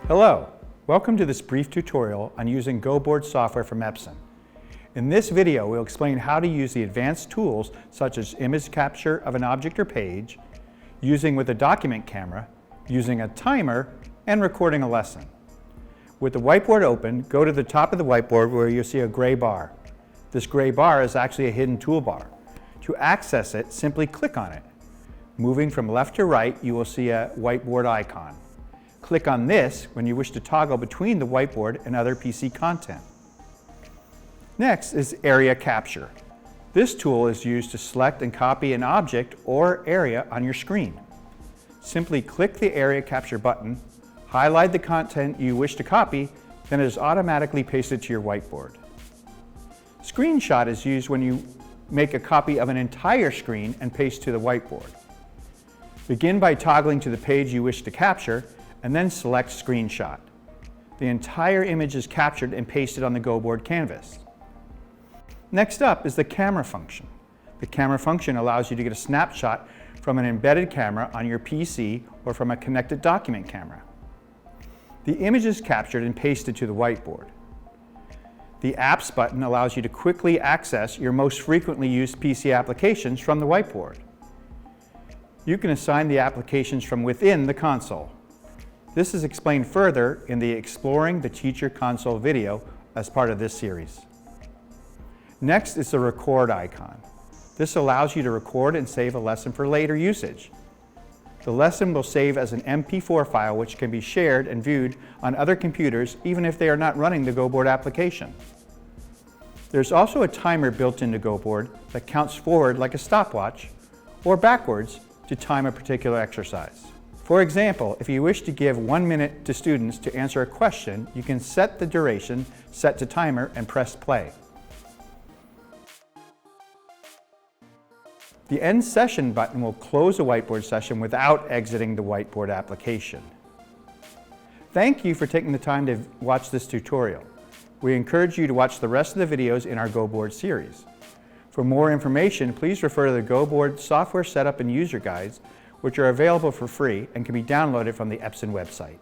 Hello, welcome to this brief tutorial on using GoBoard software from Epson. In this video, we'll explain how to use the advanced tools such as image capture of an object or page, using with a document camera, using a timer, and recording a lesson. With the whiteboard open, go to the top of the whiteboard where you'll see a gray bar. This gray bar is actually a hidden toolbar. To access it, simply click on it. Moving from left to right, you will see a whiteboard icon. Click on this when you wish to toggle between the whiteboard and other PC content. Next is area capture. This tool is used to select and copy an object or area on your screen. Simply click the area capture button, highlight the content you wish to copy, then it is automatically pasted to your whiteboard. Screenshot is used when you make a copy of an entire screen and paste to the whiteboard. Begin by toggling to the page you wish to capture and then select Screenshot. The entire image is captured and pasted on the GoBoard canvas. Next up is the camera function. The camera function allows you to get a snapshot from an embedded camera on your PC or from a connected document camera. The image is captured and pasted to the whiteboard. The Apps button allows you to quickly access your most frequently used PC applications from the whiteboard. You can assign the applications from within the console. This is explained further in the Exploring the Teacher Console video as part of this series. Next is the Record icon. This allows you to record and save a lesson for later usage. The lesson will save as an MP4 file which can be shared and viewed on other computers even if they are not running the GoBoard application. There's also a timer built into GoBoard that counts forward like a stopwatch or backwards to time a particular exercise. For example, if you wish to give 1 minute to students to answer a question, you can set the duration, set to timer, and press play. The End Session button will close a whiteboard session without exiting the whiteboard application. Thank you for taking the time to watch this tutorial. We encourage you to watch the rest of the videos in our GoBoard series. For more information, please refer to the GoBoard software setup and user guides, which are available for free and can be downloaded from the Epson website.